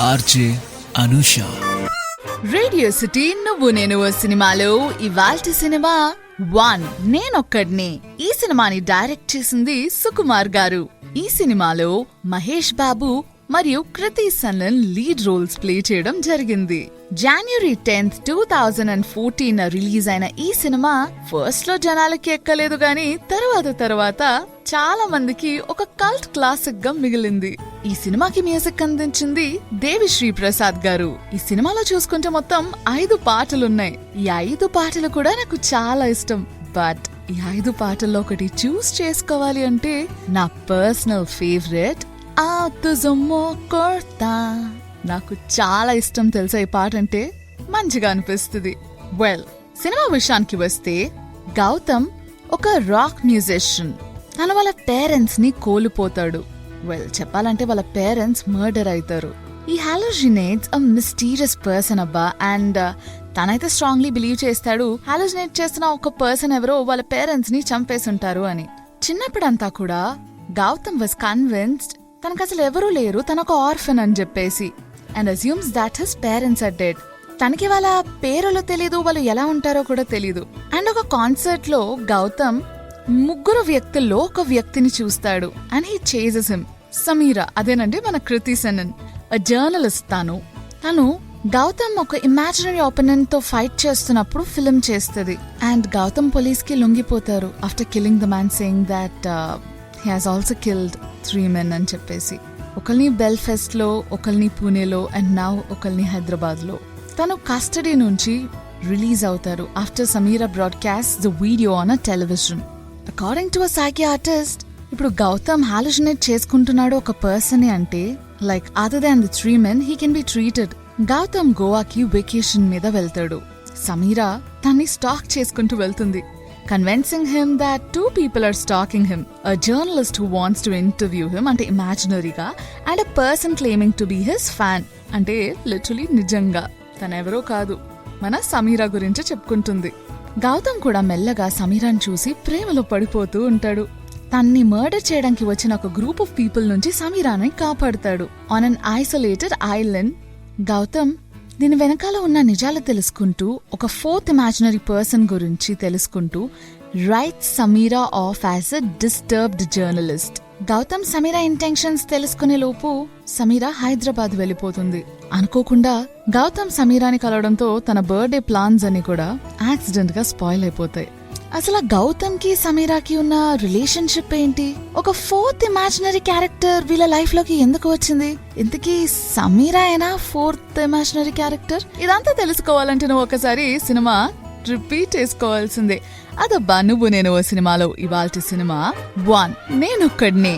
RJ Anusha. Radio city నువ్వు నేను సినిమాలో ఇవాల్టి సినిమా 1 నేనొక్కడినే. ఈ సినిమాని డైరెక్ట్ చేసింది సుకుమార్ గారు. ఈ సినిమాలో మహేష్ బాబు మరియు Kriti Sanon lead roles play చేయడం జరిగింది. January 10th, 2014 రిలీజ్ అయిన ఈ సినిమా ఫస్ట్ లో జనాలకి ఎక్కలేదు గాని తర్వాత చాలా మందికి ఒక కల్ట్ క్లాసిక్ గా మిగిలింది. ఈ సినిమాకి మ్యూజిక్ అందించింది దేవిశ్రీ ప్రసాద్ గారు. ఈ సినిమాలో చూసుకుంటే మొత్తం 5 పాటలున్నాయి. ఈ 5 పాటలు కూడా నాకు చాలా ఇష్టం. బట్ ఈ 5 పాటల్లో ఒకటి చూస్ చేసుకోవాలి అంటే నా పర్సనల్ ఫేవరెట్ నాకు చాలా ఇష్టం తెలుసా. ఈ పాట అంటే మంచిగా అనిపిస్తుంది. వెల్, సినిమా విషయానికి వస్తే గౌతమ్ ఒక రాక్ మ్యూజిషియన్. తను వాళ్ళ పేరెంట్స్ ని కోల్పోతాడు. వెల్, చెప్పాలంటే వాళ్ళ పేరెంట్స్ మర్డర్ అవుతారు. ఈ హాలోజినేట్స్ అ మిస్టీరియస్ పర్సన్ అబ్బా. అండ్ తనైతే స్ట్రాంగ్లీ బిలీవ్ చేస్తాడు హాలోజినేట్ చేస్తున్న ఒక పర్సన్ ఎవరో వాళ్ళ పేరెంట్స్ ని చంపేసుంటారు అని. చిన్నప్పుడంతా కూడా గౌతమ్ వాజ్ కన్విన్స్డ్ తనకు అసలు ఎవరూ లేరు, తనొక ఆర్ఫన్ అని చెప్పేసి. And assumes that his parents are dead. తనకి వాళ్ళ పేరులో తెలీదు, వాళ్ళు ఎలా ఉంటారో కూడా తెలీదు. అండ్ ఒక కాన్సర్ట్ లో గౌతమ్ 3 వ్యక్తుల్లో ఒక వ్యక్తిని చూస్తాడు. And he chases him. Sameera, అదేనండి మన కృతి సనన్, జర్నలిస్ట్. తను గౌతమ్ ఒక ఇమాజినరీ ఆపోనెంట్ తో ఫైట్ చేస్తున్నప్పుడు ఫిల్మ్ చేస్తుంది. అండ్ గౌతమ్ పోలీస్ కి లొంగిపోతారు after killing the man, saying that he has also killed 3 men అని చెప్పేసి. ఒకల్ని బెల్ఫాస్ట్ లో, ఒకల్ని పూణేలో, అండ్ నౌ ఒకల్ని హైదరాబాద్ లో. తను కస్టడీ నుంచి రిలీజ్ అవుతారు after Sameera broadcast the video on a television. According to a psychiatrist, ఇప్పుడు గౌతమ్ హాలుజినేట్ చేసుకుంటున్నాడు ఒక పర్సన్ అంటే like other than the 3 men he can be treated. Gautam గోవాకి వెకేషన్ మీద వెళ్తాడు. సమీరా తన్ని స్టాక్ చేసుకుంటూ వెళ్తుంది, convincing him that 2 people are stalking him. A journalist who wants to interview him అంటే imaginary-గా, and a person claiming to be his fan అంటే literally నిజంగా తనెవరో కాదు, మన సమీరా గురించి చెప్పుకుంటుంది. గౌతమ్ కూడా మెల్లగా సమీరాని చూసి ప్రేమలో పడిపోతూ ఉంటాడు. తన్ని మర్డర్ చేయడానికి వచ్చిన ఒక గ్రూప్ ఆఫ్ పీపుల్ నుంచి సమీరాని కాపాడుతాడు. On an isolated island Gautam దీని వెనకాల ఉన్న నిజాలు తెలుసుకుంటూ, ఒక 4th ఇమాజినరీ పర్సన్ గురించి తెలుసుకుంటూ write Sameera off as a disturbed journalist. Gautam Sameera intentions తెలుసుకునే లోపు సమీరా హైదరాబాద్ వెళ్ళిపోతుంది. అనుకోకుండా గౌతమ్ సమీరాని కలవడంతో తన బర్త్డే ప్లాన్స్ అన్ని కూడా యాక్సిడెంట్ గా స్పాయిల్ అయిపోతాయి. అసలు గౌతమ్ కి సమీరాకి ఉన్న రిలేషన్షిప్ ఏంటి? ఒక 4th ఇమాజినరీ క్యారెక్టర్ వీళ్ళ లైఫ్ లోకి ఎందుకు వచ్చింది? ఇంతకీ సమీరా అయినా 4th ఇమాజినరీ క్యారెక్టర్? ఇదంతా తెలుసుకోవాలంటే నువ్వు ఒకసారి సినిమా రిపీట్ చేసుకోవాల్సిందే. అదబ్బా నువ్వు నేను సినిమాలో ఇవాల్టి సినిమా 1 నేనొక్కడినే.